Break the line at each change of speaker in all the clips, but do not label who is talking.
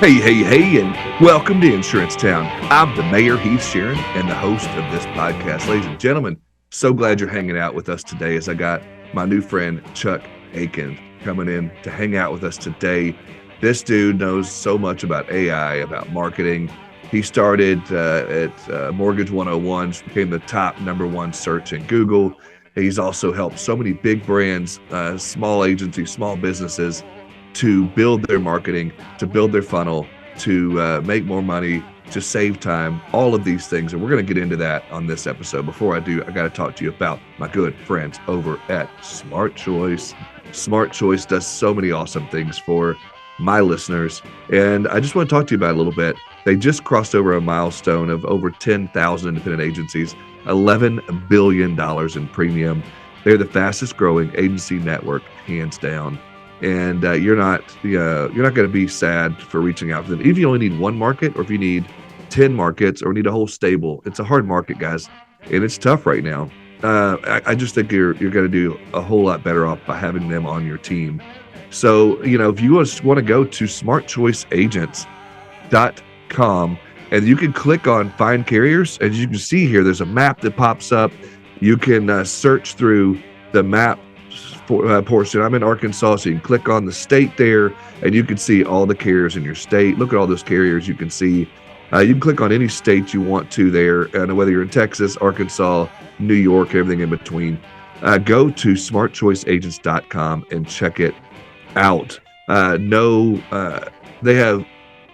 Hey, and welcome to Insurance Town. I'm the Mayor, Heath Sharon, and the host of this podcast. Ladies and gentlemen, so glad you're hanging out with us today as I got my new friend, Chuck Aiken, coming in to hang out with us today. This dude knows so much about AI, about marketing. He started at Mortgage 101, became the top #1 search in Google. He's also helped so many big brands, small agencies, small businesses to build their marketing, to build their funnel, to make more money, to save time, all of these things. And we're going to get into that on this episode. Before I do, I got to talk to you about my good friends over at Smart Choice. Smart Choice does so many awesome things for my listeners. And I just want to talk to you about it a little bit. They just crossed over a milestone of over 10,000 independent agencies, $11 billion in premium. They're the fastest growing agency network, hands down. And you're not going to be sad for reaching out to them. If you only need one market, or if you need 10 markets, or need a whole stable, it's a hard market, guys, and it's tough right now. I just think you're going to do a whole lot better off by having them on your team. So, if you want to go to smartchoiceagents.com, and you can click on Find Carriers. As you can see here, there's a map that pops up. You can search through the map portion. I'm in Arkansas, so you can click on the state there, and you can see all the carriers in your state. Look at all those carriers you can see. You can click on any state you want to there, and whether you're in Texas, Arkansas, New York, everything in between. Go to smartchoiceagents.com and check it out. They have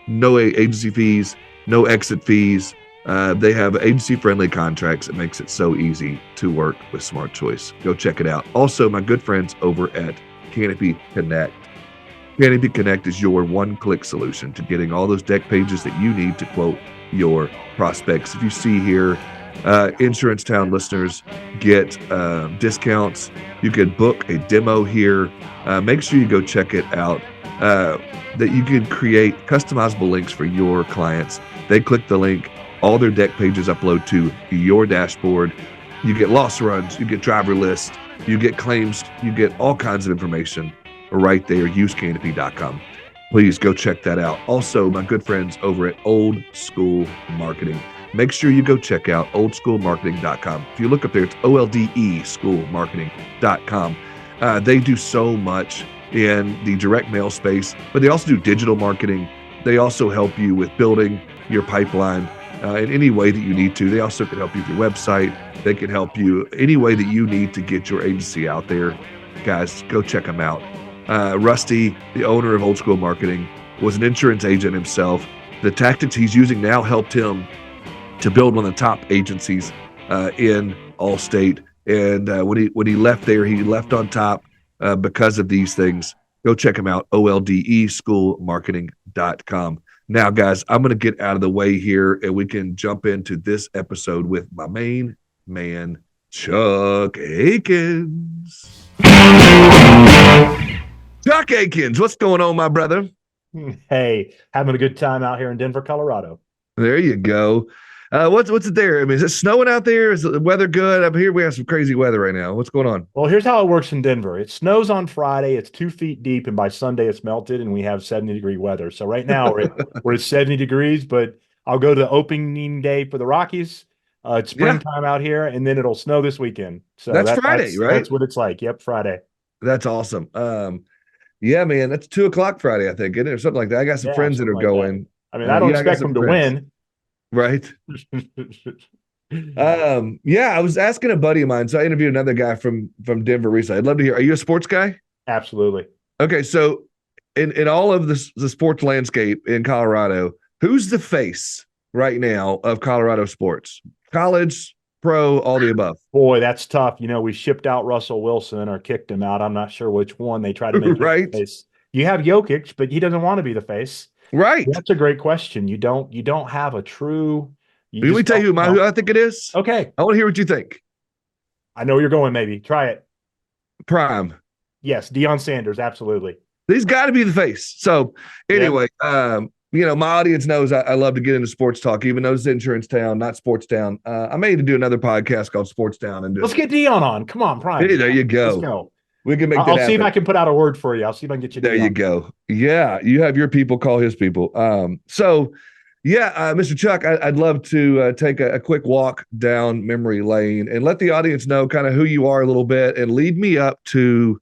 no agency fees, no exit fees. They have agency-friendly contracts. It makes it so easy to work with Smart Choice. Go check it out. Also, my good friends over at Canopy Connect. Canopy Connect is your one-click solution to getting all those deck pages that you need to quote your prospects. If you see here, Insurance Town listeners get discounts. You could book a demo here. Make sure you go check it out. That you can create customizable links for your clients. They click the link. All their deck pages upload to your dashboard. You get loss runs, you get driver lists, you get claims, you get all kinds of information right there. Use canopy.com. Please go check that out. Also, my good friends over at Old School Marketing. Make sure you go check out oldschoolmarketing.com. If you look up there, it's OLDE schoolmarketing.com. They do so much in the direct mail space, but they also do digital marketing. They also help you with building your pipeline in any way that you need to. They also can help you with your website. They can help you any way that you need to get your agency out there. Guys, go check them out. Rusty, the owner of Old School Marketing, was an insurance agent himself. The tactics he's using now helped him to build one of the top agencies in Allstate. And when he left there, he left on top because of these things. Go check him out, oldeschoolmarketing.com. Now, guys, I'm going to get out of the way here, and we can jump into this episode with my main man, Chuck Aikens. Chuck Aikens, what's going on, my brother?
Hey, having a good time out here in Denver, Colorado.
There you go. What's it there? I mean, is it snowing out there? Is the weather good? Up here we have some crazy weather right now. What's going on?
Well, here's how it works in Denver. It snows on Friday. It's 2 feet deep, and by Sunday it's melted, and we have 70-degree weather. So right now we're at 70 degrees, but I'll go to opening day for the Rockies. It's springtime out here, and then it'll snow this weekend. So
that's Friday, right?
That's what it's like. Yep, Friday.
That's awesome. Yeah, man, that's 2:00 Friday, I think, isn't it? Or something like that. I got some friends that are going.
That. I mean, I don't expect them to win.
Right. I was asking a buddy of mine. So I interviewed another guy from Denver recently. I'd love to hear. Are you a sports guy?
Absolutely.
Okay. So in all of the sports landscape in Colorado, who's the face right now of Colorado sports? College, pro, all the above.
Boy, that's tough. We shipped out Russell Wilson or kicked him out. I'm not sure which one. They try to make
right.
The face. You have Jokic, but he doesn't want to be the face.
Right.
That's a great question. You don't have a true.
Let me tell you who I think it is.
Okay.
I want to hear what you think.
I know you're going, maybe. Try it.
Prime.
Yes, Deion Sanders, absolutely.
He's got to be the face. So anyway, my audience knows I love to get into sports talk, even though it's Insurance Town, not Sports Town. I may need to do another podcast called Sports Town. Let's
get Deion on. Come on, Prime.
Hey, there you go.
Let's go.
We can make that
I'll see if I
happen.
can put out a word for you. I'll see if I can get you a
There
deal
you
on that.
go. Yeah, you have your people call his people. So yeah, Mr. Chuck, I'd love to take a quick walk down memory lane and let the audience know kind of who you are a little bit and lead me up to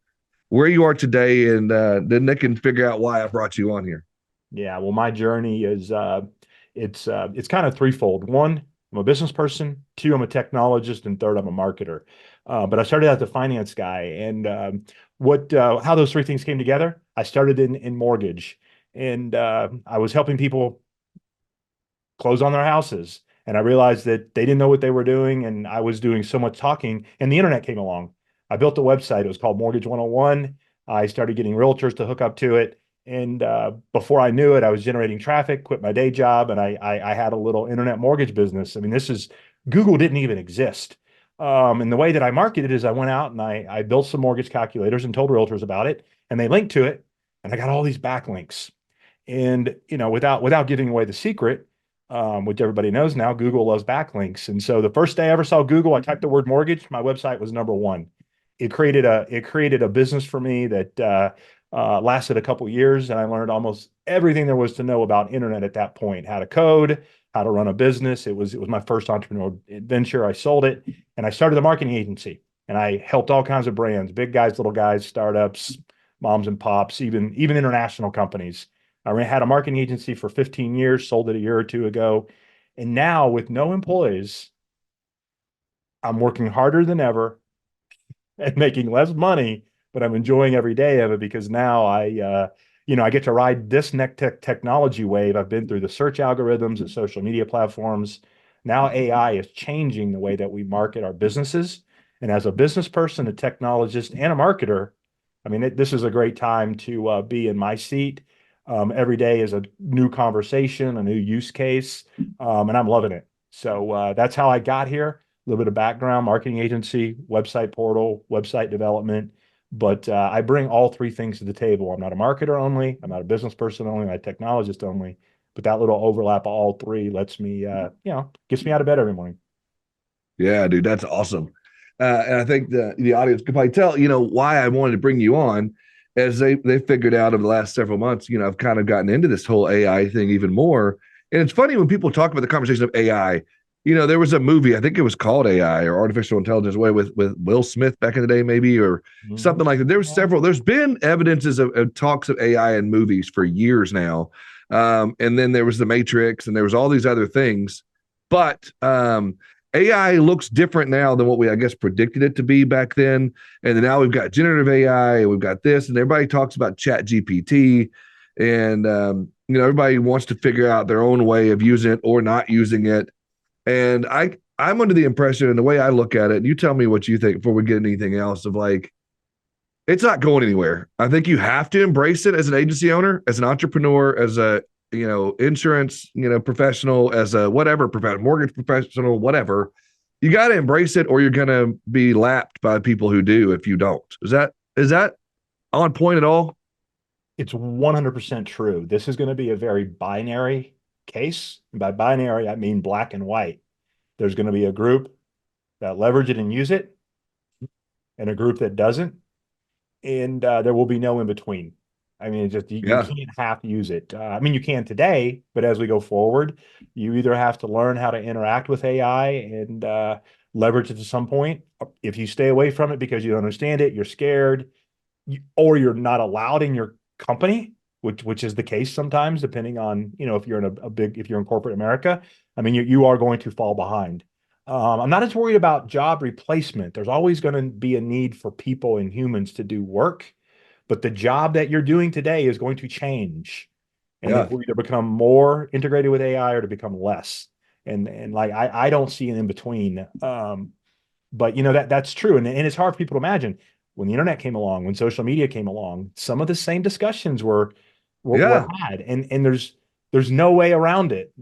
where you are today, and then they can figure out why I brought you on here.
Yeah, well, my journey is it's kind of threefold. One, I'm a business person. Two, I'm a technologist, and third, I'm a marketer. But I started as a finance guy, and what how those three things came together. I started in mortgage, and I was helping people close on their houses, and I realized that they didn't know what they were doing, and I was doing so much talking, and the internet came along. I built a website. It was called Mortgage 101. I started getting realtors to hook up to it. And before I knew it, I was generating traffic, quit my day job, and I had a little internet mortgage business. I mean, this is Google didn't even exist. And the way that I marketed is I went out and I built some mortgage calculators and told realtors about it, and they linked to it, and I got all these backlinks. And without giving away the secret, which everybody knows now, Google loves backlinks. And so the first day I ever saw Google, I typed the word mortgage, my website was number one. It created a business for me that lasted a couple years, and I learned almost everything there was to know about internet at that point: how to code, how to run a business. It was my first entrepreneurial venture. I sold it, and I started a marketing agency, and I helped all kinds of brands, big guys, little guys, startups, moms and pops, even international companies. I had a marketing agency for 15 years, sold it a year or two ago. And now, with no employees, I'm working harder than ever and making less money, but I'm enjoying every day of it because now I get to ride this next technology wave. I've been through the search algorithms and social media platforms. Now AI is changing the way that we market our businesses. And as a business person, a technologist, and a marketer, I mean, this is a great time to be in my seat. Every day is a new conversation, a new use case, and I'm loving it. So that's how I got here. A little bit of background: marketing agency, website portal, website development. But I bring all three things to the table. I'm not a marketer only. I'm not a business person only. I'm a technologist only. But that little overlap of all three lets me, gets me out of bed every morning.
Yeah, dude, that's awesome. And I think the audience could probably tell, why I wanted to bring you on, as they figured out over the last several months. I've kind of gotten into this whole AI thing even more. And it's funny when people talk about the conversation of AI. There was a movie, I think it was called AI or Artificial Intelligence Way with Will Smith back in the day, maybe, or
Mhm.
something like that. There's been evidences of talks of AI in movies for years now. And then there was The Matrix, and there was all these other things. But AI looks different now than what we, I guess, predicted it to be back then. And then now we've got generative AI, and we've got this, and everybody talks about Chat GPT. And, everybody wants to figure out their own way of using it or not using it. And I'm under the impression, and the way I look at it, and you tell me what you think before we get anything else, of like, it's not going anywhere. I think you have to embrace it as an agency owner, as an entrepreneur, as a insurance professional, as a whatever professional, mortgage professional, whatever. You got to embrace it, or you're going to be lapped by people who do if you don't. Is that on point at all?
It's 100% true. This is going to be a very binary case. And by binary, I mean black and white. There's going to be a group that leverage it and use it, and a group that doesn't. And there will be no in between. I mean, just you
Yeah,
can't half use it. I mean, you can today, but as we go forward, you either have to learn how to interact with AI and leverage it to some point. If you stay away from it because you don't understand it, you're scared, or you're not allowed in your company, which is the case sometimes, depending on if you're in if you're in corporate America. I mean, you are going to fall behind. I'm not as worried about job replacement. There's always going to be a need for people and humans to do work, but the job that you're doing today is going to change, and it
yeah,
will either become more integrated with AI or to become less. And like I don't see an in between. But that's true, and it's hard for people to imagine when the internet came along, when social media came along. Some of the same discussions were
yeah,
had, and there's no way around it.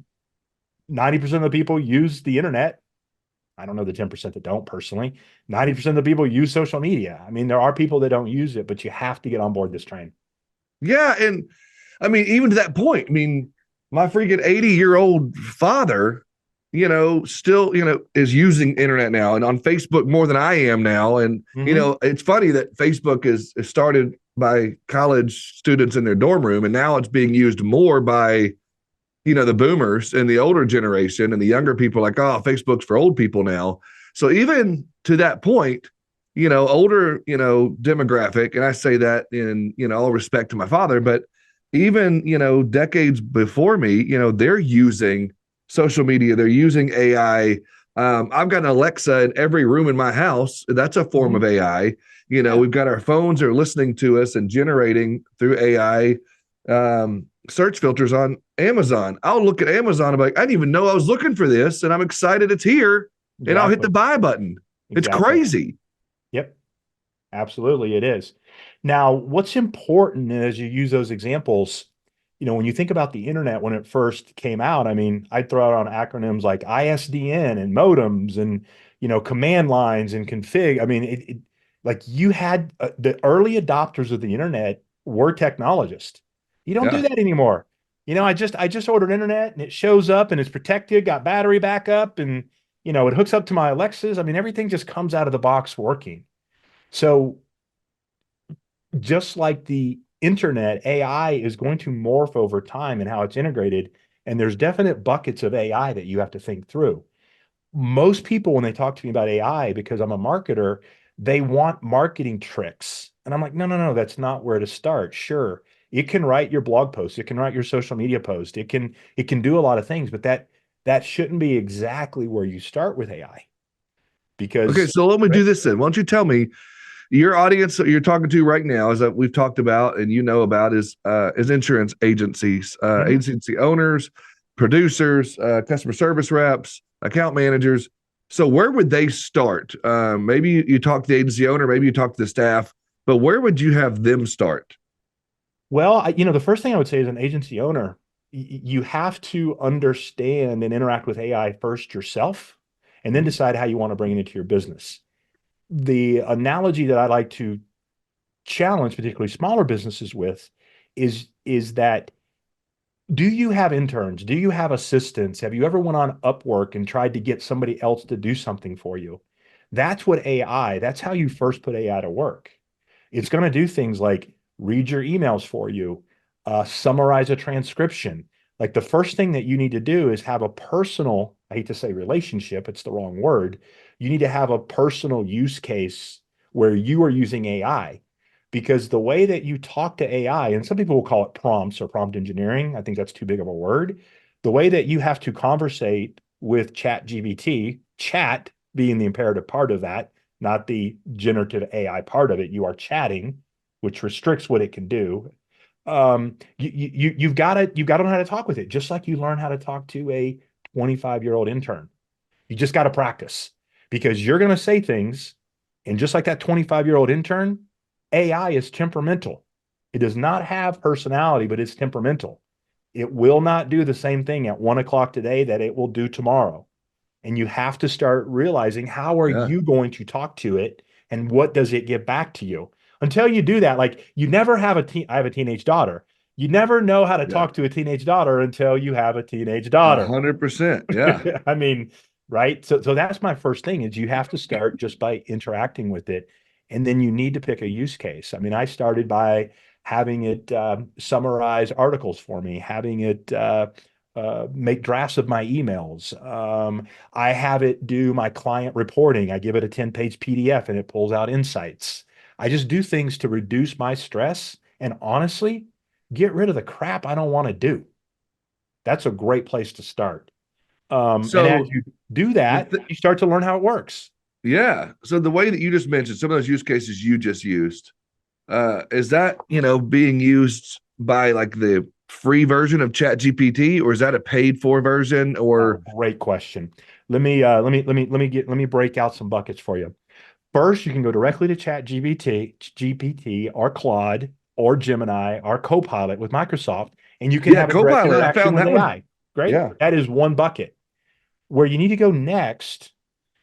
90% of the people use the internet. I don't know the 10% that don't personally. 90% of the people use social media. I mean, there are people that don't use it, but you have to get on board this train.
yeah. And I mean, even to that point, I mean, my freaking 80-year-old father, still, is using internet now and on Facebook more than I am now. And,
Mhm.
it's funny that Facebook is started by college students in their dorm room, and now it's being used more by, the boomers and the older generation, and the younger people like, oh, Facebook's for old people now. So even to that point, older, demographic, and I say that in, all respect to my father, but even, decades before me, they're using social media, they're using AI. I've got an Alexa in every room in my house. That's a form of
Mhm.
AI.
Yeah.
We've got our phones are listening to us and generating through AI search filters on Amazon. I'll look at Amazon and be like, I didn't even know I was looking for this, and I'm excited it's here, and I'll hit the
Exactly.
buy button. It's
Exactly.
crazy.
Yep. Absolutely, it is. Now, what's important as you use those examples, when you think about the internet when it first came out, I mean, I'd throw out on acronyms like ISDN and modems and, command lines and config. I mean, like you had the early adopters of the internet were technologists. You don't do
Yeah.
that anymore. I just ordered internet and it shows up and it's protected, got battery backup, and it hooks up to my Alexas. I mean, everything just comes out of the box working. So just like the internet, AI is going to morph over time and how it's integrated. And there's definite buckets of AI that you have to think through. Most people, when they talk to me about AI, because I'm a marketer, they want marketing tricks. And I'm like, no, no, no, that's not where to start. Sure, it can write your blog post, it can write your social media post, it can do a lot of things, but that shouldn't be exactly where you start with AI
Okay,
because
so let me
right?
do this then. Why don't you tell me your audience that you're talking to right now, is that we've talked about and about, is insurance agencies,
Mhm.
agency owners, producers, customer service reps, account managers. So where would they start? Maybe you talk to the agency owner, maybe you talk to the staff, but where would you have them start?
Well, the first thing I would say as an agency owner, you have to understand and interact with AI first yourself, and then decide how you want to bring it into your business. The analogy that I like to challenge, particularly smaller businesses with, is that do you have interns? Do you have assistants? Have you ever went on Upwork and tried to get somebody else to do something for you? That's how you first put AI to work. It's going to do things like read your emails for you, summarize a transcription. Like the first thing that you need to do is have a personal, I hate to say relationship, it's the wrong word. You need to have a personal use case where you are using AI. Because the way that you talk to AI, and some people will call it prompts or prompt engineering, I think that's too big of a word. The way that you have to conversate with Chat GBT, chat being the imperative part of that, not the generative AI part of it. You are chatting, which restricts what it can do. You've got to know how to talk with it, just like you learn how to talk to a 25-year-old intern. You just got to practice because you're going to say things, and just like that 25-year-old intern, AI is temperamental. It does not have personality, but it's temperamental. It will not do the same thing at 1 o'clock today that it will do tomorrow. And you have to start realizing how are
Yeah.
you going to talk to it and what does it give back to you? Until you do that, like you never have I have a teenage daughter. You never know how to
Yeah.
talk to a teenage daughter until you have a teenage daughter.
100%. Yeah.
I mean, right? So that's my first thing is you have to start just by interacting with it. And then you need to pick a use case. I mean, I started by having it summarize articles for me, having it make drafts of my emails. I have it do my client reporting. I give it a 10-page PDF and it pulls out insights. I just do things to reduce my stress and honestly, get rid of the crap I don't want to do. That's a great place to start. And as
So
you do
the
that,
th-
you start to learn how it works.
yeah. So the way that you just mentioned, some of those use cases you just used, is that, being used by like the free version of Chat GPT, or is that a paid for version?
Oh,
Or
great question. Let me break out some buckets for you. First, you can go directly to Chat GPT or Claude or Gemini or Copilot with Microsoft, and you can
yeah,
have a direct
Copilot. I
interaction
found
with
that one.
AI. Great.
Yeah.
That is one bucket. Where you need to go next,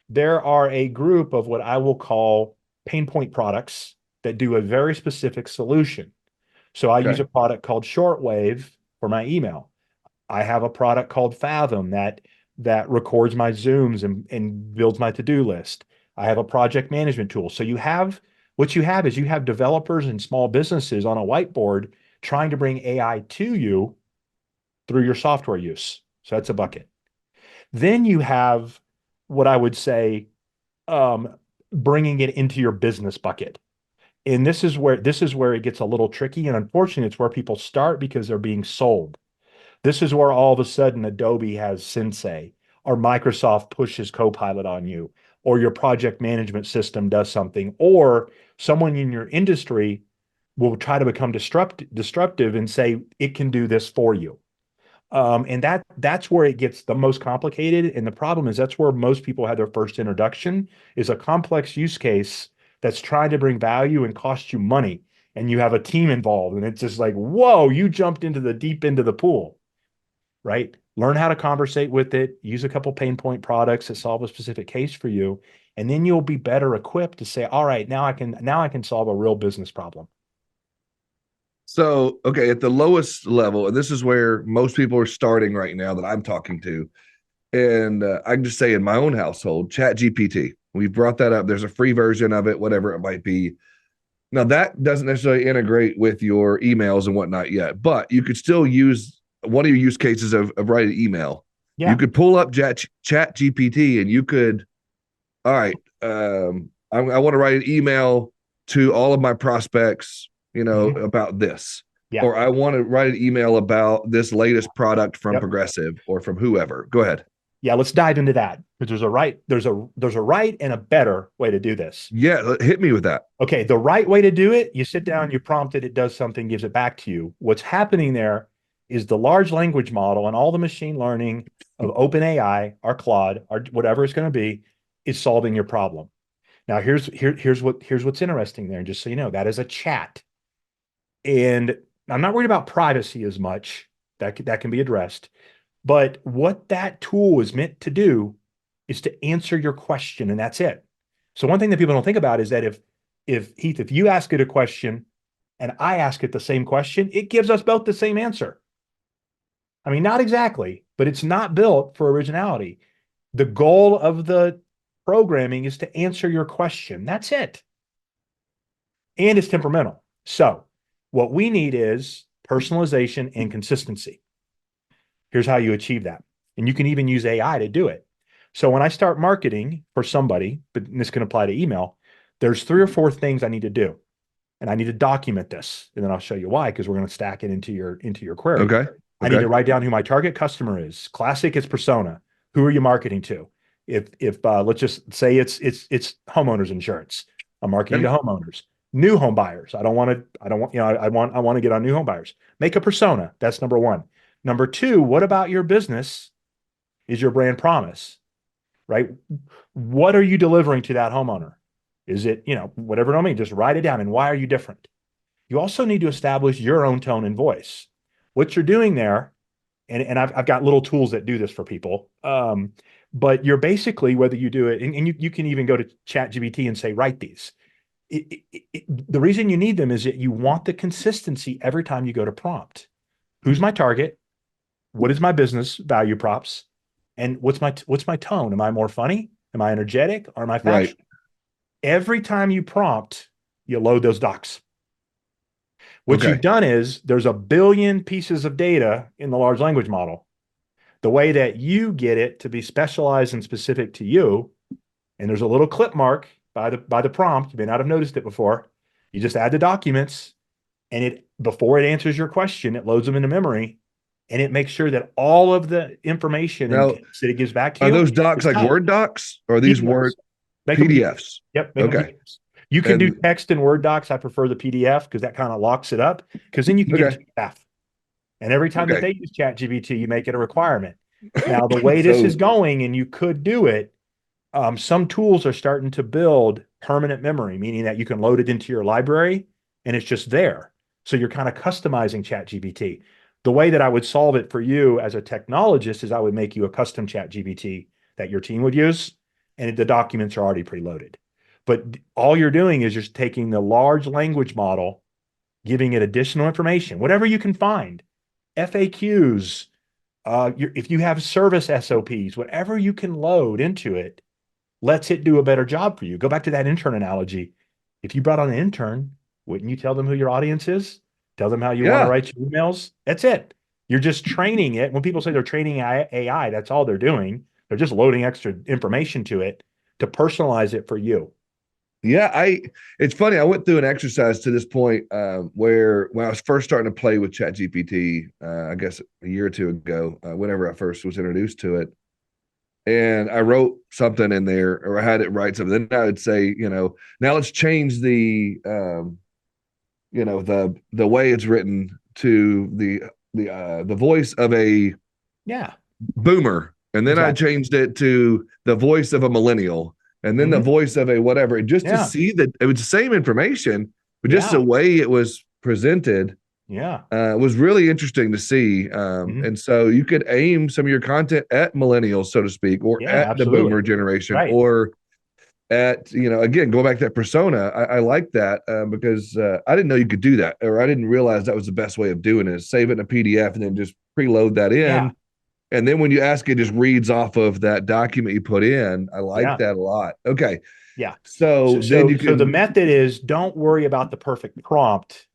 there are a group of what I will call pain point products that do a very specific solution. So I use
Okay.
a product called Shortwave for my email. I have a product called Fathom that that records my Zooms and builds my to-do list. I have a project management tool. So what you have is you have developers and small businesses on a whiteboard trying to bring AI to you through your software use. So that's a bucket. Then you have what I would say, bringing it into your business bucket. And this is where it gets a little tricky. And unfortunately, it's where people start because they're being sold. This is where all of a sudden Adobe has Sensei, or Microsoft pushes Copilot on you, or your project management system does something, or someone in your industry will try to become disruptive and say it can do this for you. And that's where it gets the most complicated. And the problem is that's where most people have their first introduction, is a complex use case that's trying to bring value and cost you money. And you have a team involved, and it's just like, whoa, you jumped into the deep end of the pool, right? Learn how to conversate with it, use a couple pain point products that solve a specific case for you, and then you'll be better equipped to say, all right, now I can solve a real business problem.
So, okay, at the lowest level, and this is where most people are starting right now that I'm talking to, and I can just say in my own household, Chat GPT. We've brought that up. There's a free version of it, whatever it might be. Now, that doesn't necessarily integrate with your emails and whatnot yet, but you could still use one of your use cases of writing email. You
Yeah.
could pull up Chat GPT and you could, all right, I want to write an email to all of my prospects,
Mhm.
about this.
Yeah.
Or I want to write an email about this latest product from
Yep.
Progressive or from whoever. Go ahead.
Yeah, let's dive into that, because there's a right and a better way to do this.
Yeah, hit me with that.
Okay, the right way to do it, you sit down, you prompt it, it does something, gives it back to you. What's happening there is the large language model and all the machine learning of OpenAI or Claude or whatever it's going to be is solving your problem. Now, here's what's interesting there. And just so you know, that is a chat. And I'm not worried about privacy as much. That can be addressed. But what that tool is meant to do is to answer your question, and that's it. So one thing that people don't think about is that if Heath, if you ask it a question and I ask it the same question, it gives us both the same answer. I mean, not exactly, but it's not built for originality. The goal of the programming is to answer your question. That's it. And it's temperamental. So what we need is personalization and consistency. Here's how you achieve that. And you can even use AI to do it. So when I start marketing for somebody, but this can apply to email, there's 3 or 4 things I need to do. And I need to document this. And then I'll show you why, because we're going to stack it into your query.
Okay.
I need
Okay.
to write down who my target customer is. Classic, it's persona. Who are you marketing to? If let's just say it's homeowners insurance. I'm marketing to
Okay.
homeowners. New home buyers. I want to get on new home buyers. Make a persona. That's number one. Number two, what about your business is your brand promise, right? What are you delivering to that homeowner? Is it, whatever it may, just write it down. And why are you different? You also need to establish your own tone and voice. What you're doing there, and I've got little tools that do this for people. But you're basically, whether you do it, and you can even go to ChatGPT and say, write these. The reason you need them is that you want the consistency every time you go to prompt. Who's my target? What is my business value props? And what's my tone? Am I more funny? Am I energetic? Or am I
Right.
factual? Every time you prompt, you load those docs. What you've
Okay.
done is there's a billion pieces of data in the large language model. The way that you get it to be specialized and specific to you, and there's a little clip mark by the prompt. You may not have noticed it before. You just add the documents, and it before it answers your question, it loads them into memory, and it makes sure that all of the information and
Now,
that it gives back to
are
you
those docs
is
like
tight.
Word docs or are these Word
PDFs. Make them PDFs.
PDFs?
Yep, make them
Okay.
PDFs. You can do
And
text and Word docs. I prefer the PDF because that kind of locks it up. Because then you can give it
okay.
to your staff. And every time that
Okay.
they use ChatGPT, you make it a requirement. Now, the way this is
So
going, and you could do it, some tools are starting to build permanent memory, meaning that you can load it into your library and it's just there. So you're kind of customizing ChatGPT. The way that I would solve it for you as a technologist is I would make you a custom ChatGPT that your team would use, and the documents are already preloaded. But all you're doing is just taking the large language model, giving it additional information, whatever you can find, FAQs, If you have service SOPs, whatever you can load into it lets it do a better job for you. Go back to that intern analogy. If you brought on an intern, wouldn't you tell them who your audience is? Tell them how you want to
Yeah.
write your emails? That's it. You're just training it. When people say they're training AI, that's all they're doing. They're just loading extra information to it to personalize it for you.
Yeah, it's funny. I went through an exercise to this point where when I was first starting to play with ChatGPT, I guess a year or two ago, whenever I first was introduced to it, and I wrote something in there, or I had it write something. Then I would say, now let's change the way it's written to the voice of a
Yeah,
boomer, and then I
exactly.
changed it to the voice of a millennial, and then the
Hmm.
voice of a whatever, just to
Yeah,
see that it was the same information, but just the
yeah,
way it was presented
yeah.
was really interesting to see.
Hmm.
And so you could aim some of your content at millennials, so to speak, or
Yeah,
at the boomer
absolutely.
generation,
Right.
or at, again, going back to that persona. I like that because I didn't know you could do that, or I didn't realize that was the best way of doing it, is save it in a PDF and then just preload that
Yeah,
in, and then when you ask, it just reads off of that document you put in. I like
yeah,
that a lot. Okay.
yeah. So,
So then
so,
you
so the
can,
method is don't worry about the perfect prompt.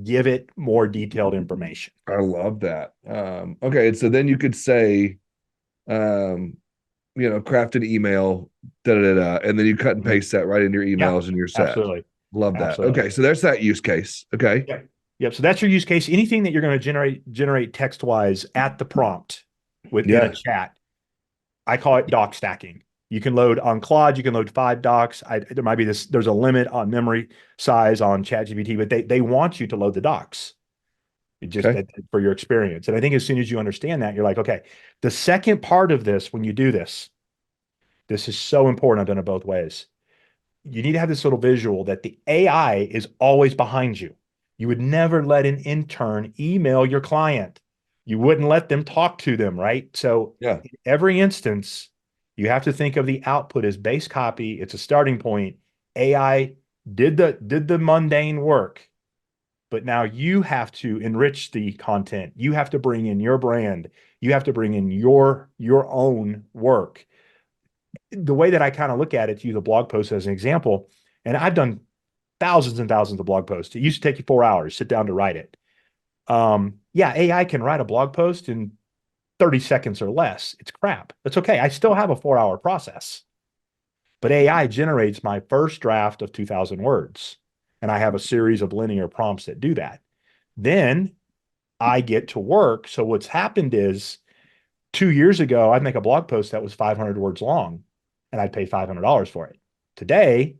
Give it more detailed information.
I love that. Okay. And so then you could say, um, craft an email, da da da, and then you cut and
Mhm.
paste that right into your
Yeah,
emails and you're set.
absolutely.
Love that.
Absolutely.
Okay. So there's that use case. Okay.
Yep. Yep. So that's your use case. Anything that you're going to generate text wise at the prompt within a
Yeah.
chat, I call it doc stacking. You can load on Claude, you can load 5 docs. There might be there's a limit on memory size on ChatGPT, but they want you to load the docs just
Okay.
for your experience. And I think as soon as you understand that, you're like, okay, the second part of this, when you do this, this is so important. I've done it both ways. You need to have this little visual that the AI is always behind you. You would never let an intern email your client. You wouldn't let them talk to them, right? So
Yeah.
in every instance, you have to think of the output as base copy. It's a starting point. AI did the mundane work, but now you have to enrich the content. You have to bring in your brand. You have to bring in your own work. The way that I kind of look at it, to use a blog post as an example, and I've done thousands and thousands of blog posts. It used to take you 4 hours, sit down to write it. Yeah, AI can write a blog post in 30 seconds or less. It's crap. That's okay. I still have a 4 hour process, but AI generates my first draft of 2,000 words. And I have a series of linear prompts that do that. Then I get to work. So what's happened is 2 years ago, I'd make a blog post that was 500 words long and I'd pay $500 for it. Today,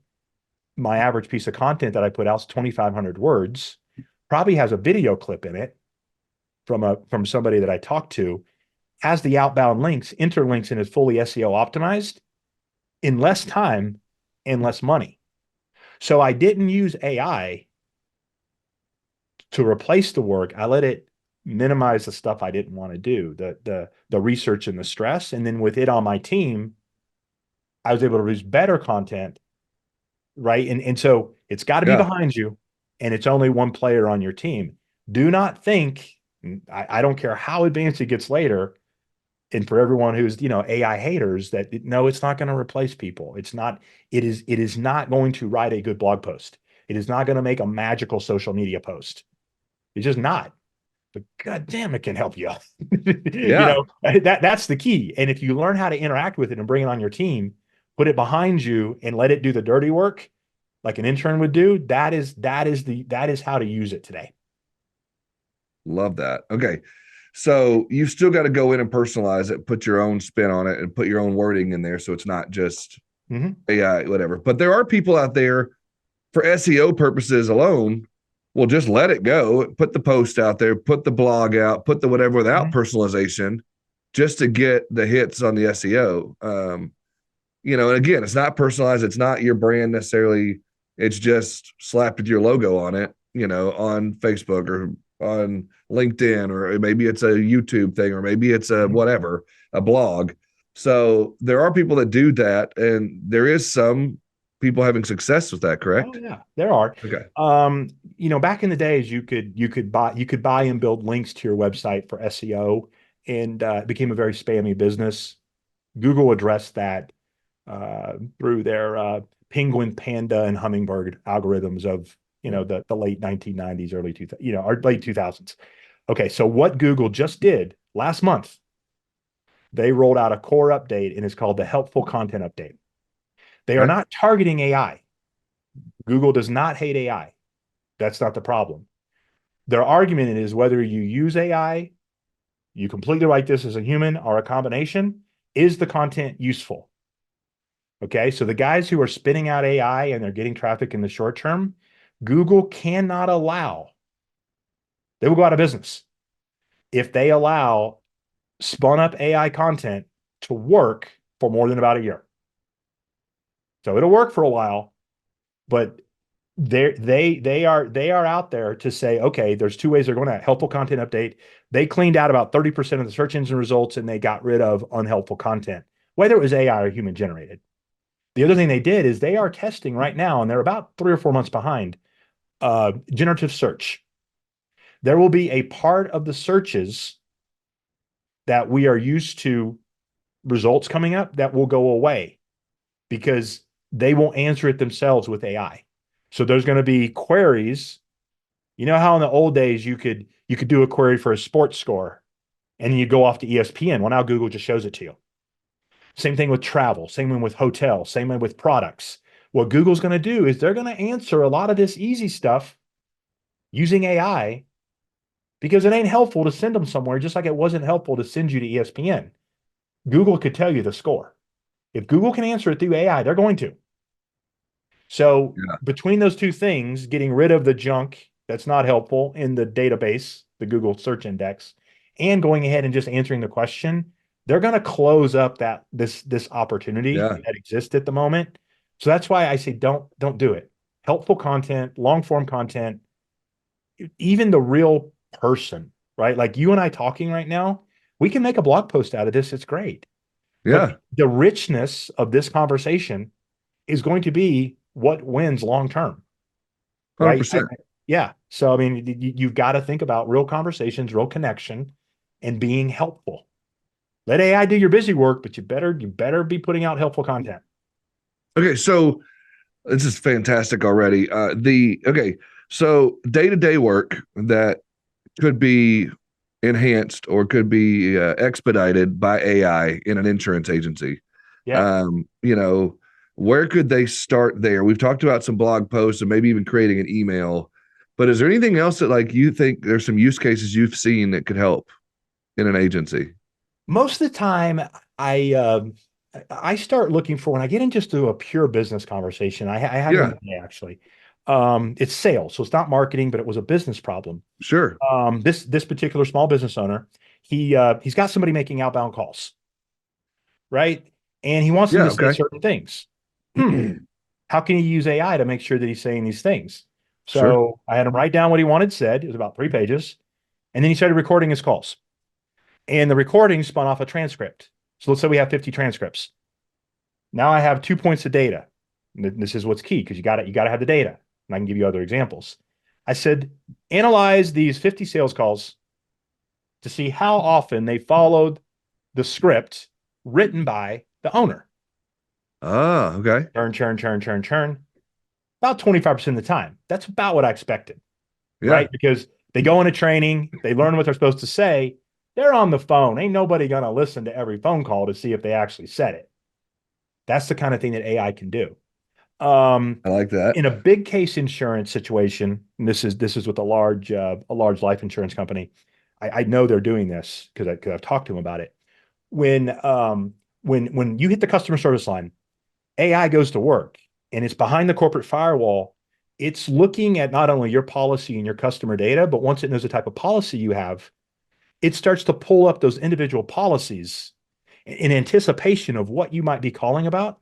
my average piece of content that I put out is 2,500 words, probably has a video clip in it from somebody that I talked to, has the outbound links, interlinks, and is fully SEO optimized in less time and less money. So I didn't use AI to replace the work. I let it minimize the stuff I didn't want to do, the research and the stress. And then with it on my team, I was able to produce better content, right? And so it's got to be
Yeah.
behind you, and it's only one player on your team. Do not think, I don't care how advanced it gets later, and for everyone who's AI haters, that no, it's not going to replace people. It is not going to write a good blog post. It is not going to make a magical social media post. It's just not. But god damn, it can help you.
Yeah.
That's the key. And if you learn how to interact with it and bring it on your team, put it behind you and let it do the dirty work like an intern would do, that is how to use it today.
Love that. Okay. So you've still got to go in and personalize it, put your own spin on it, and put your own wording in there. So it's not just
Mm-hmm.
AI, whatever. But there are people out there for SEO purposes alone, will just let it go, put the post out there, put the blog out, put the whatever without
Mm-hmm.
personalization, just to get the hits on the SEO. And again, it's not personalized. It's not your brand necessarily. It's just slapped with your logo on it, on Facebook or on LinkedIn, or maybe it's a YouTube thing, or maybe it's a
Mm-hmm.
whatever, a blog. So there are people that do that, and there is some people having success with that,
Oh
correct?
yeah, there are.
Okay.
Back in the days, you could buy and build links to your website for SEO, and it became a very spammy business. Google addressed that through their penguin, panda, and hummingbird algorithms of the late 1990s, early 2000s, or late 2000s. Okay, so what Google just did last month, they rolled out a core update, and it's called the Helpful Content Update. They are
Okay.
not targeting AI. Google does not hate AI. That's not the problem. Their argument is whether you use AI, you completely write this as a human or a combination, is the content useful? Okay, so the guys who are spinning out AI and they're getting traffic in the short term, Google cannot allow, they will go out of business if they allow spun up AI content to work for more than about a year. So it'll work for a while, but they are out there to say, okay, there's two ways they're going to helpful content update. They cleaned out about 30% of the search engine results and they got rid of unhelpful content, whether it was AI or human generated. The other thing they did is they are testing right now, and they're about 3 or 4 months behind, generative search. There will be a part of the searches that we are used to results coming up that will go away because they won't answer it themselves with AI. So there's going to be queries. You know how in the old days you could do a query for a sports score and you go off to ESPN. Well, now Google just shows it to you. Same thing with travel, same thing with hotels, same thing with products. What Google's going to do is they're going to answer a lot of this easy stuff using AI because it ain't helpful to send them somewhere, just like it wasn't helpful to send you to ESPN. Google could tell you the score. If Google can answer it through AI, they're going to. So
Yeah.
between those two things, getting rid of the junk that's not helpful in the database, the Google search index, and going ahead and just answering the question, they're going to close up this opportunity
Yeah.
that exists at the moment. So that's why I say don't do it. Helpful content, long form content, even the real person, right? Like you and I talking right now, we can make a blog post out of this. It's great. But
Yeah.
the richness of this conversation is going to be what wins long term, right?
100%.
Yeah. So, I mean, you've got to think about real conversations, real connection, and being helpful. Let AI do your busy work, but you better be putting out helpful content.
Okay. So this is fantastic already. So day-to-day work that could be enhanced or could be expedited by AI in an insurance agency.
Yeah.
Um, you know, where could they start there? We've talked about some blog posts and maybe even creating an email, but is there anything else that like you think there's some use cases you've seen that could help in an agency?
Most of the time, I I start looking for when I get into just a pure business conversation. I had one
Yeah,
today actually. It's sales, so it's not marketing, but it was a business problem.
sure.
This particular small business owner, he's got somebody making outbound calls, right? And he wants them
Yeah,
to say
okay.
certain things. How can he use AI to make sure that he's saying these things?
Sure,
So I had him write down what he wanted said. It was about 3 pages. And then he started recording his calls. And the recording spun off a transcript. So let's say we have 50 transcripts. Now I have 2 points of data. This is what's key because you got to have the data. And I can give you other examples. I said, analyze these 50 sales calls to see how often they followed the script written by the owner.
ah, okay.
Churn, churn, churn, churn, churn. About 25% of the time. That's about what I expected,
Yeah.
right? Because they go into training, they learn what they're supposed to say. They're on the phone. Ain't nobody going to listen to every phone call to see if they actually said it. That's the kind of thing that AI can do. Um,
I like that.
in a big case insurance situation, and this is with a large life insurance company. I know they're doing this because I've talked to them about it. When you hit the customer service line, AI goes to work and it's behind the corporate firewall. It's looking at not only your policy and your customer data, but once it knows the type of policy you have, it starts to pull up those individual policies in anticipation of what you might be calling about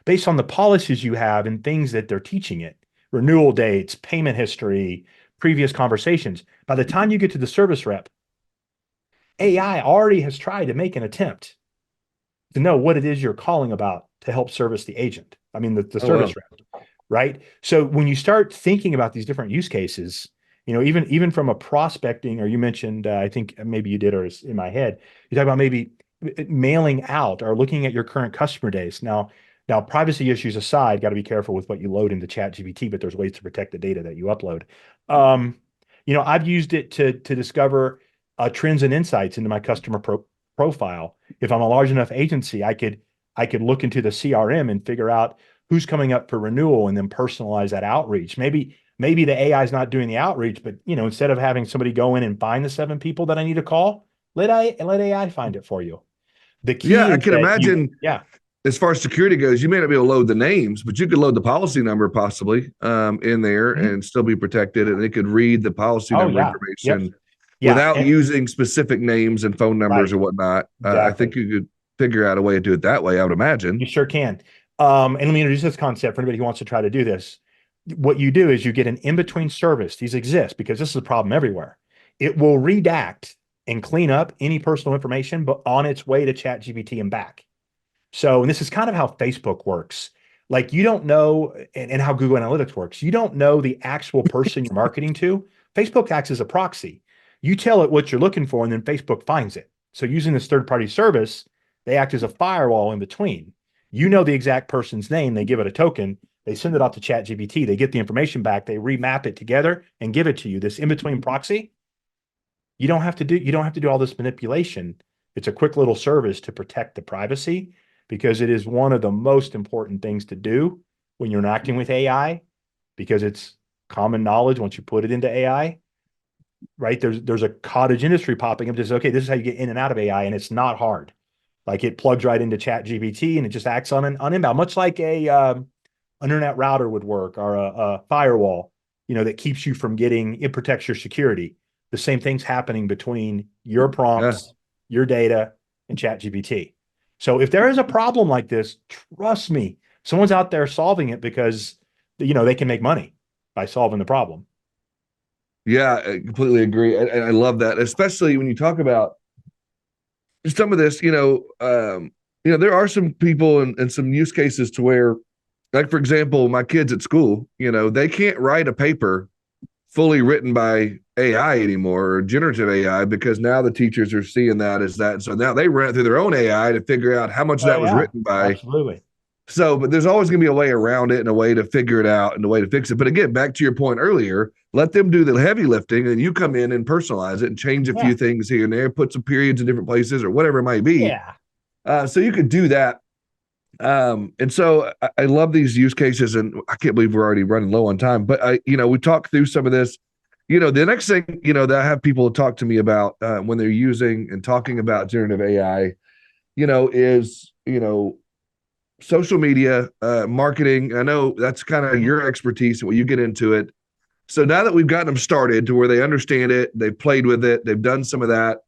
based on the policies you have and things that they're teaching it, renewal dates, payment history, previous conversations. By the time you get to the service rep, AI already has tried to make an attempt to know what it is you're calling about to help service the agent. I mean, the
Oh, wow.
service rep, right? So when you start thinking about these different use cases, Even from a prospecting, or you mentioned, I think maybe you did, or it's in my head, you talk about maybe mailing out or looking at your current customer base. Now, privacy issues aside, got to be careful with what you load into ChatGPT, but there's ways to protect the data that you upload. Um, I've used it to discover trends and insights into my customer profile. If I'm a large enough agency, I could look into the CRM and figure out who's coming up for renewal and then personalize that outreach. Maybe the AI is not doing the outreach, but instead of having somebody go in and find the 7 people that I need to call, let AI find it for you. The
Yeah,
key
I
is
can
that
imagine
yeah,
as far as security goes, you may not be able to load the names, but you could load the policy number possibly in there
mhm.
and still be protected. And it could read the policy
Oh
number
yeah, yep,
information
yeah,
without using specific names and phone numbers
right,
or whatnot. I think
exactly.
you could figure out a way to do it that way, I would
You
imagine.
sure can. And let me introduce this concept for anybody who wants to try to do this. What you do is you get an in-between service. These exist because this is a problem everywhere. It will redact and clean up any personal information, but on its way to ChatGPT and back. So, and this is kind of how Facebook works. Like you don't know, and how Google Analytics works. You don't know the actual person you're marketing to. Facebook acts as a proxy. You tell it what you're looking for, and then Facebook finds it. So, using this third-party service, they act as a firewall in between. You know the exact person's name. They give it a token. They send it off to ChatGPT. They get the information back. They remap it together and give it to you. This in-between proxy, you don't have to do all this manipulation. It's a quick little service to protect the privacy because it is one of the most important things to do when you're interacting with AI because it's common knowledge once you put it into AI, right? There's a cottage industry popping up. Just okay, this is how you get in and out of AI, and it's not hard. Like it plugs right into Chat GPT and it just acts on inbound, much like an internet router would work or a firewall, that keeps you from getting, it protects your security. The same thing's happening between your
Yeah.
prompts, your data, and ChatGPT. So if there is a problem like this, trust me, someone's out there solving it because they can make money by solving the problem.
Yeah, I completely agree. And I love that, especially when you talk about some of this, there are some people and some use cases to where, like, for example, my kids at school, they can't write a paper fully written by AI anymore or generative AI because now the teachers are seeing that as that. So now they run it through their own AI to figure out how much of
Oh
that was
yeah,
written by.
absolutely.
So, but there's always going to be a way around it and a way to figure it out and a way to fix it. But again, back to your point earlier, let them do the heavy lifting and you come in and personalize it and change a
Yeah,
few things here and there, put some periods in different places or whatever it might be.
yeah.
So you could do that. And so I love these use cases, and I can't believe we're already running low on time. But we talked through some of this. The next thing that I have people talk to me about when they're using and talking about generative AI, is social media marketing. I know that's kind of
Mhm.
your expertise when you get into it. So now that we've gotten them started to where they understand it, they've played with it, they've done some of that.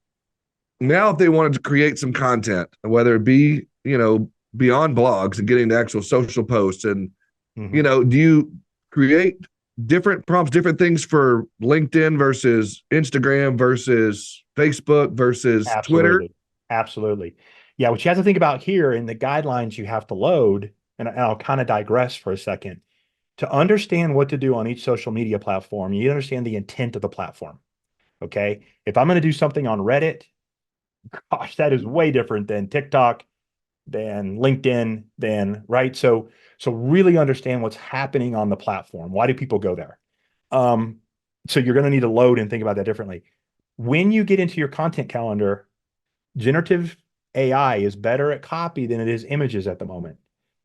Now, if they wanted to create some content, whether it be beyond blogs and getting the actual social posts, and
Mhm.
do you create different prompts, different things for LinkedIn versus Instagram versus Facebook versus Twitter?
Absolutely. Absolutely. Yeah, what you have to think about here in the guidelines you have to load, and I'll kind of digress for a second. To understand what to do on each social media platform, you need to understand the intent of the platform. Okay. If I'm going to do something on Reddit, gosh, that is way different than TikTok, than LinkedIn, than right. So really understand what's happening on the platform. Why do people go there? Um, so you're going to need to load and think about that differently. When you get into your content calendar, generative AI is better at copy than it is images at the moment.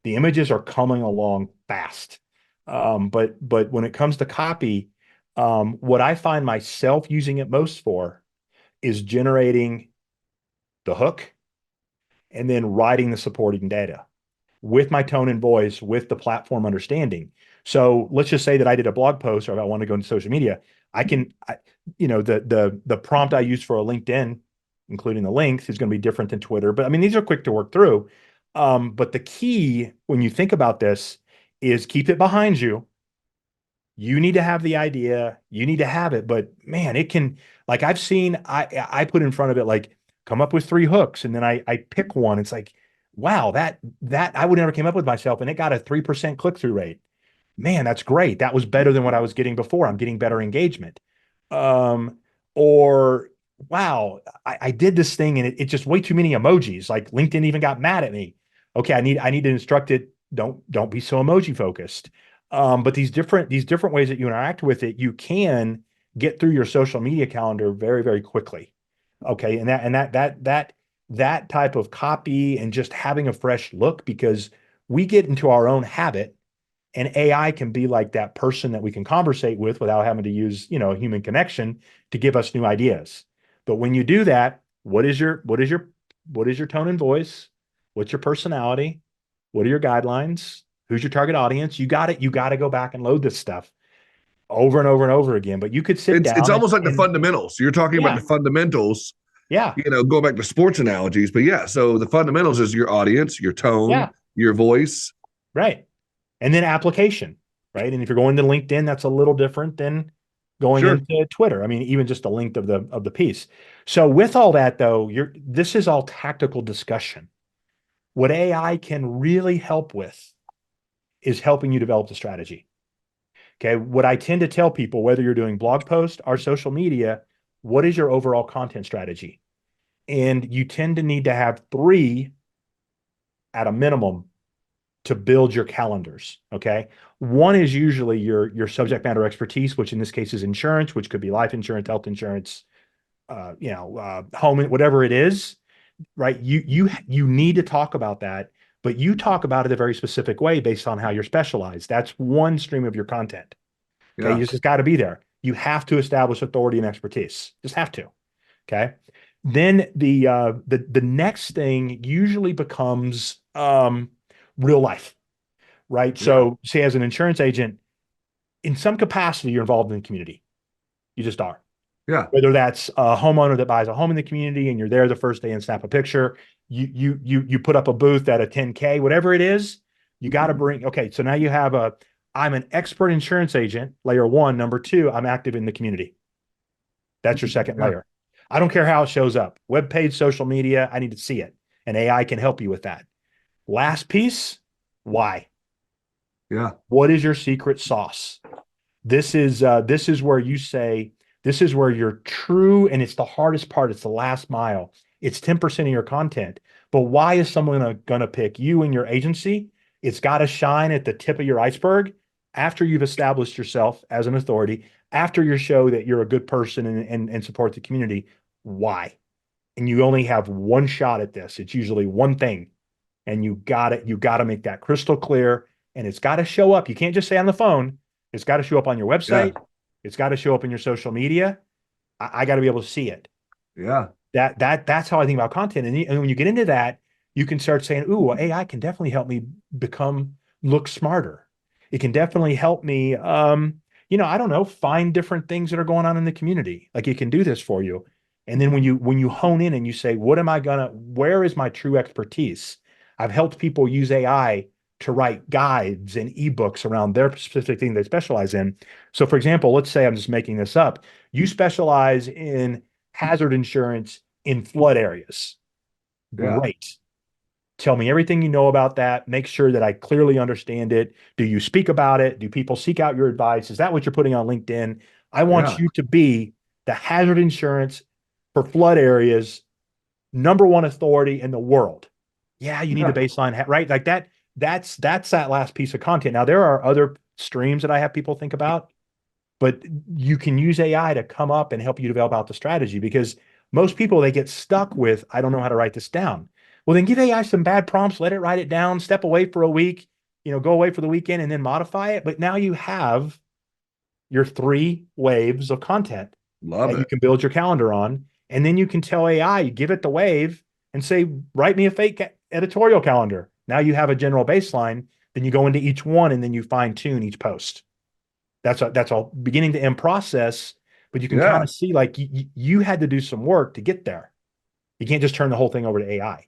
The images are coming along fast. But when it comes to copy, what I find myself using it most for is generating the hook and then writing the supporting data with my tone and voice, with the platform understanding. So let's just say that I did a blog post or if I want to go into social media, the prompt I use for a LinkedIn, including the links, is going to be different than Twitter. But I mean, these are quick to work through. But the key when you think about this is keep it behind you. You need to have the idea, you need to have it, but man, it can, like I've seen, I put in front of it like come up with 3 hooks and then I pick one. It's like, wow, that I would never came up with myself and it got a 3% click-through rate. Man, that's great. That was better than what I was getting before. I'm getting better engagement. Or wow, I did this thing and it just way too many emojis. Like LinkedIn even got mad at me. Okay, I need to instruct it. Don't be so emoji focused. But these different ways that you interact with it, you can get through your social media calendar very, very quickly. Okay, and that type of copy and just having a fresh look, because we get into our own habit, and AI can be like that person that we can conversate with without having to use, a human connection to give us new ideas. But when you do that, what is your tone and voice? What's your personality? What are your guidelines? Who's your target audience? You got to go back and load this stuff over and over and over again. But you could sit
It's
down
almost like the
and
fundamentals. You're talking about
yeah,
the fundamentals,
yeah,
going back to sports analogies, but yeah, so the fundamentals is your audience, your tone,
yeah,
your voice.
right. And then application, right? And if you're going to LinkedIn, that's a little different than going
Sure.
into Twitter. I mean, even just the length of the piece. So with all that though, this is all tactical discussion. What AI can really help with is helping you develop the strategy. Okay. What I tend to tell people, whether you're doing blog posts or social media, what is your overall content strategy? And you tend to need to have three at a minimum to build your calendars. Okay. One is usually your subject matter expertise, which in this case is insurance, which could be life insurance, health insurance, home, whatever it is, right? You need to talk about that, but you talk about it a very specific way based on how you're specialized. That's one stream of your content. Okay.
Yeah.
You just got to be there. You have to establish authority and expertise. Just have to. Okay. Then the next thing usually becomes real life, right?
Yeah.
So, say as an insurance agent, in some capacity, you're involved in the community. You just are.
Yeah.
Whether that's a homeowner that buys a home in the community and you're there the first day and snap a picture, you put up a booth at a 10K, whatever it is, you got to bring. Okay, so now you have I'm an expert insurance agent, layer one. Number two, I'm active in the community. That's your second
Yeah.
layer. I don't care how it shows up. Web page, social media, I need to see it. And AI can help you with that. Last piece, why?
Yeah.
What is your secret sauce? This is where you say this is where you're true, and it's the hardest part. It's the last mile. It's 10% of your content. But why is someone gonna pick you and your agency? It's got to shine at the tip of your iceberg after you've established yourself as an authority, after you show that you're a good person and support the community. Why? And you only have one shot at this. It's usually one thing, and you got to make that crystal clear, and it's got to show up. You can't just say on the phone. It's got to show up on your
Yeah.
website. It's got to show up in your social media. I got to be able to see it.
Yeah.
That's how I think about content. And when you get into that, you can start saying, "Ooh, well, AI can definitely help me look smarter. It can definitely help me, I don't know, find different things that are going on in the community. Like it can do this for you." And then when you hone in and you say, where is my true expertise? I've helped people use AI to write guides and ebooks around their specific thing they specialize in. So, for example, let's say I'm just making this up. You specialize in hazard insurance in flood areas.
Yeah.
Great. Tell me everything you know about that. Make sure that I clearly understand it. Do you speak about it? Do people seek out your advice? Is that what you're putting on LinkedIn? I want
Yeah.
you to be the hazard insurance for flood areas number one authority in the world. Yeah, you need a
Yeah.
baseline, right? Like that. That's that last piece of content. Now there are other streams that I have people think about, but you can use AI to come up and help you develop out the strategy, because most people they get stuck with, I don't know how to write this down. Well, then give AI some bad prompts, let it write it down, step away for a week, go away for the weekend and then modify it. But now you have your three waves of content
Love
that you
it.
can build your calendar on. And then you can tell AI, you give it the wave and say, write me a fake editorial calendar. Now you have a general baseline. Then you go into each one and then you fine tune each post. That's a beginning to end process, but you can kind
Yeah.
of see like you had to do some work to get there. You can't just turn the whole thing over to AI.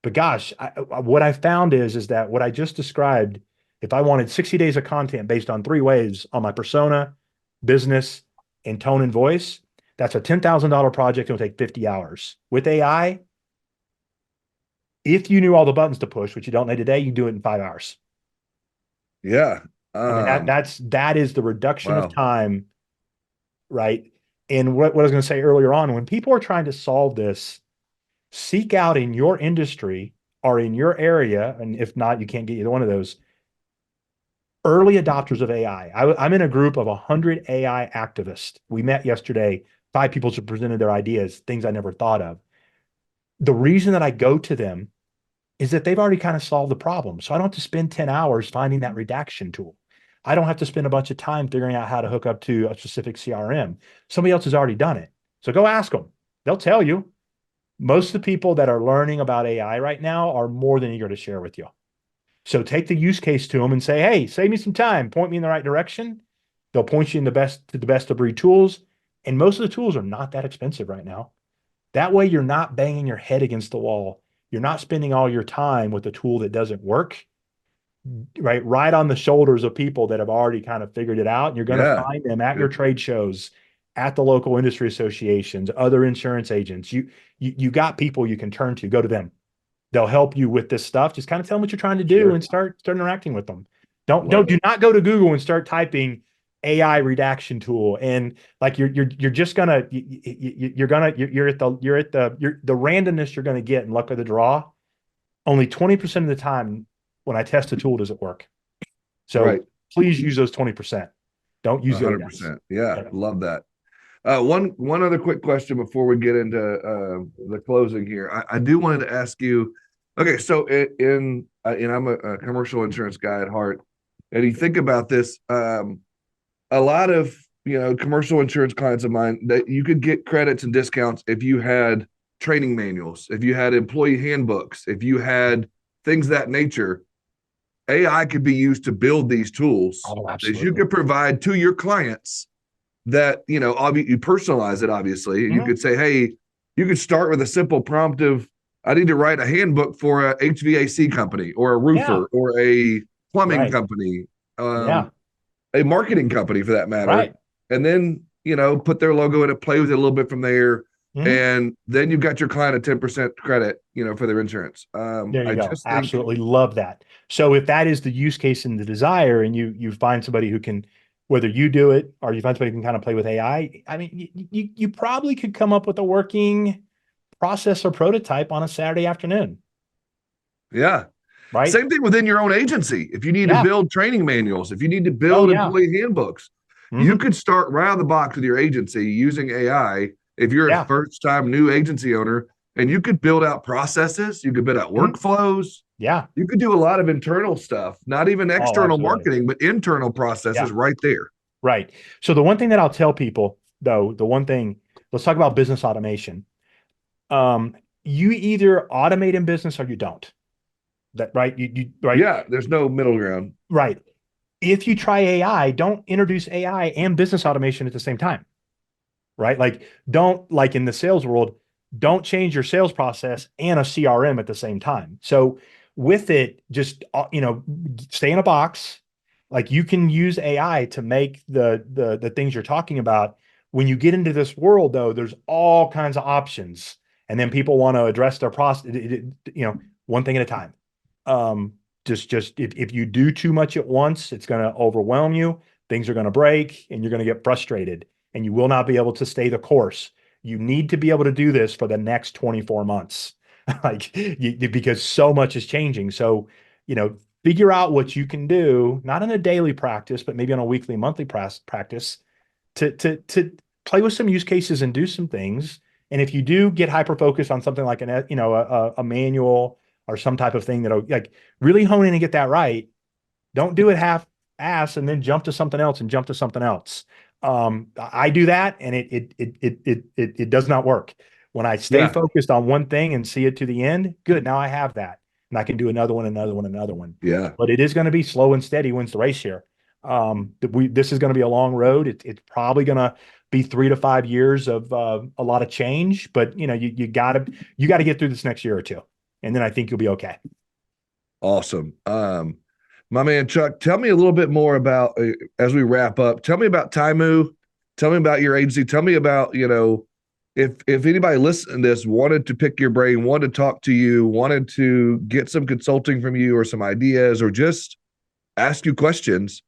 But gosh, what I found is that what I just described, if I wanted 60 days of content based on three waves on my persona, business, and tone and voice, that's a $10,000 project. It'll take 50 hours. With AI, if you knew all the buttons to push, which you don't know today, you can do it in 5 hours.
Yeah.
I mean, that is the reduction of
Wow.
time, right? And what I was going to say earlier on, when people are trying to solve this, seek out in your industry or in your area, and if not, you can't get either one of those, early adopters of AI. I'm in a group of 100 AI activists. We met yesterday. 5 people presented their ideas, things I never thought of. The reason that I go to them is that they've already kind of solved the problem. So I don't have to spend 10 hours finding that redaction tool. I don't have to spend a bunch of time figuring out how to hook up to a specific CRM. Somebody else has already done it. So go ask them. They'll tell you. Most of the people that are learning about AI right now are more than eager to share with you. So take the use case to them and say, hey, save me some time, point me in the right direction. They'll point you in the best of breed tools. And most of the tools are not that expensive right now. That way you're not banging your head against the wall. You're not spending all your time with a tool that doesn't work, right on the shoulders of people that have already kind of figured it out. And you're going to
Yeah.
find them at your trade shows, at the local industry associations, other insurance agents. You got people you can turn to. Go to them. They'll help you with this stuff. Just kind of tell them what you're trying to do
Sure.
and start interacting with them.
Love
Do
it.
not go to Google and start typing AI redaction tool and like you're just gonna you're at the randomness you're gonna get and luck of the draw. Only 20% of the time when I test a tool does it work.
Right.
So please use those 20%. Don't use the other guys.
100%. Yeah.
Yeah.
Love that. One other quick question before we get into the closing here. I do wanted to ask you. Okay, so and I'm a commercial insurance guy at heart, and you think about this. A lot of commercial insurance clients of mine that you could get credits and discounts if you had training manuals, if you had employee handbooks, if you had things of that nature. AI could be used to build these tools
Oh,
that you
absolutely.
could provide to your clients that you personalize it. Obviously, you
Mhm.
could say, hey, you could start with a simple prompt of, I need to write a handbook for a HVAC company or a
Yeah.
roofer or a plumbing
Right.
company,
Yeah.
a marketing company for that matter,
Right.
and then put their logo in it, play with it a little bit from there,
Mhm.
and then you've got your client a 10% credit for their insurance.
There you
I
go.
just think,
Absolutely love that. So if that is the use case and the desire, and you find somebody who can, whether you do it or you find somebody who can kind of play with AI, I mean, you probably could come up with a working process or prototype on a Saturday afternoon,
yeah.
right?
Same thing within your own agency. If you need to
Yeah.
build training manuals, if you need to
Oh
build
yeah.
employee handbooks, you
Hmm.
could start right out of the box with your agency using AI. If you're a
Yeah.
first time new agency owner, and you could build out processes, you could build out
Mhm.
workflows,
Yeah.
you could do a lot of internal stuff, not even
Oh,
external
absolutely.
marketing, but internal
Yeah.
processes right there.
Right. So the one thing that I'll tell people, though, the one thing, let's talk about business automation. Um, you either automate in business or you don't. That right? You right?
Yeah, there's no middle ground.
Right. If you try AI, don't introduce AI and business automation at the same time, right? Like, don't, like in the sales world, don't change your sales process and a CRM at the same time. So, with it, just, stay in a box. Like, you can use AI to make the things you're talking about. When you get into this world, though, there's all kinds of options. And then people want to address their process, one thing at a time. Um, just if you do too much at once, it's going to overwhelm you. Things are going to break, and you're going to get frustrated, and you will not be able to stay the course. You need to be able to do this for the next 24 months, because so much is changing. So, figure out what you can do, not in a daily practice, but maybe on a weekly, monthly practice to play with some use cases and do some things. And if you do get hyper focused on something like a manual or some type of thing that'll like really hone in and get that right, don't do it half ass and then jump to something else and jump to something else. I do that and it does not work. When I stay
Yeah,
focused on one thing and see it to the end, good. Now I have that and I can do another one, another one, another one.
yeah,
But it is going to be slow and steady wins the race here. This is going to be a long road. It's probably going to be 3 to 5 years of a lot of change, but you gotta get through this next year or two, and then I think you'll be okay.
awesome. My man Chuck, tell me a little bit more about as we wrap up. Tell me about Taimu. Tell me about your agency. Tell me about if anybody listening to this wanted to pick your brain, wanted to talk to you, wanted to get some consulting from you or some ideas, or just ask you questions.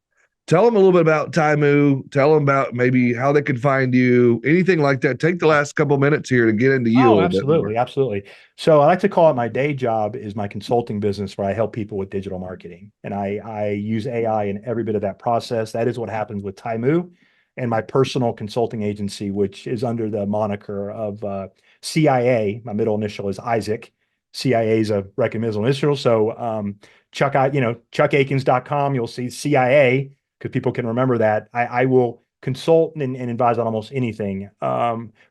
Tell them a little bit about Taimu. Tell them about maybe how they can find you, anything like that. Take the last couple minutes here to get into you a
Oh,
little bit more.
absolutely, absolutely. So I like to call it my day job is my consulting business where I help people with digital marketing. And I use AI in every bit of that process. That is what happens with Taimu and my personal consulting agency, which is under the moniker of CIA. My middle initial is Isaac. CIA is a recognizable initial. So chuckakins.com, you'll see CIA because people can remember that. I will consult and advise on almost anything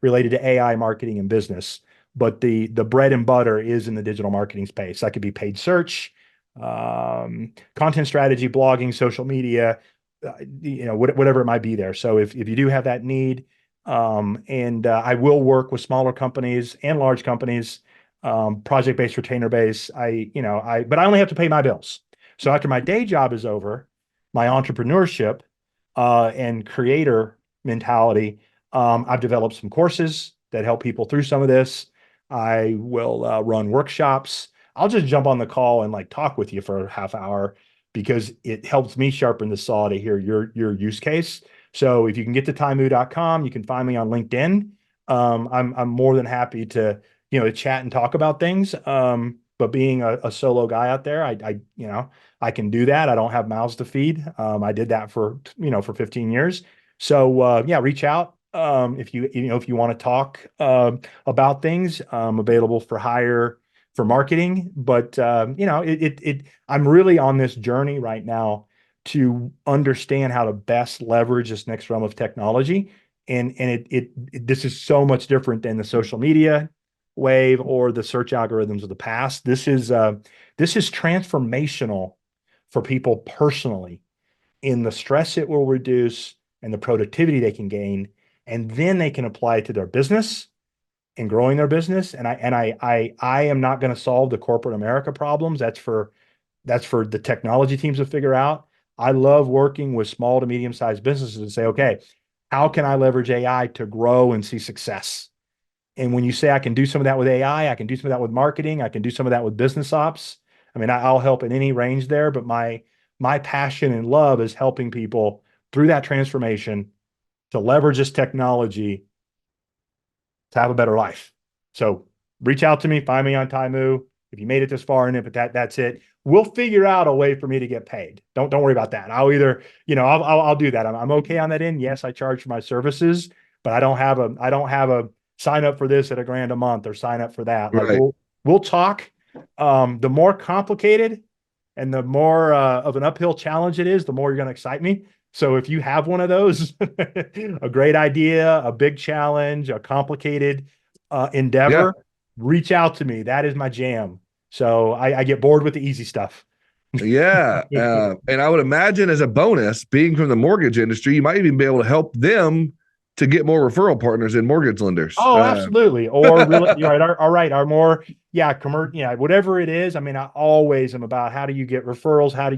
related to AI marketing and business. But the bread and butter is in the digital marketing space. That could be paid search, content strategy, blogging, social media, whatever it might be there. So if you do have that need, and I will work with smaller companies and large companies, project-based, retainer-based. But I only have to pay my bills. So after my day job is over, my entrepreneurship and creator mentality, I've developed some courses that help people through some of this. I will run workshops. I'll just jump on the call and like talk with you for a half hour because it helps me sharpen the saw to hear your use case. So if you can get to taimu.com, you can find me on LinkedIn. I'm more than happy to chat and talk about things. But being a solo guy out there, I can do that. I don't have mouths to feed. I did that for 15 years. So yeah, reach out if you want to talk about things. Available for hire for marketing, but I'm really on this journey right now to understand how to best leverage this next realm of technology. And this is so much different than the social media wave or the search algorithms of the past. This is transformational for people personally in the stress it will reduce and the productivity they can gain, and then they can apply it to their business and growing their business. And I am not going to solve the corporate America problems. That's for the technology teams to figure out. I love working with small to medium sized businesses and say, okay, how can I leverage AI to grow and see success? And when you say I can do some of that with AI, I can do some of that with marketing, I can do some of that with business ops. I mean, I'll help in any range there, but my passion and love is helping people through that transformation to leverage this technology to have a better life. So reach out to me, find me on Taimu. If you made it this far in it, but that's it. We'll figure out a way for me to get paid. Don't worry about that. I'll either, I'll do that. I'm okay on that end. Yes, I charge for my services, but I don't have a sign up for this at $1,000 a month or sign up for that. Like
Right.
we'll talk. The more complicated and the more of an uphill challenge it is, the more you're going to excite me. So if you have one of those, a great idea, a big challenge, a complicated endeavor, reach out to me. That is my jam. So I get bored with the easy stuff.
Yeah. And I would imagine as a bonus, being from the mortgage industry, you might even be able to help them to get more referral partners in mortgage lenders.
Oh, absolutely. Or really, you're right. All right. Our more, whatever it is. I mean, I always am about how do you get referrals? How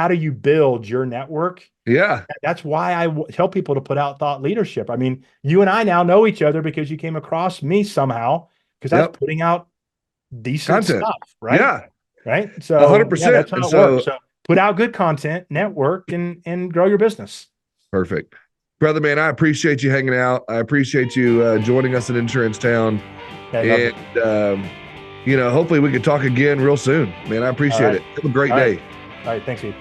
do you build your network?
Yeah.
That's why I tell people to put out thought leadership. I mean, you and I now know each other because you came across me somehow because I was
Yep.
putting out decent
Content.
stuff, right?
Yeah.
Right.
A
So
hundred
yeah,
percent.
that's how
And
it works.
so
So put out good content, network, and grow your business.
perfect. Brother man, I appreciate you hanging out. I appreciate you joining us in Insurance Town.
Okay, love it.
And hopefully we can talk again real soon. Man, I
All
appreciate
right.
it. Have a great
All right.
day.
All right. Thanks, Steve.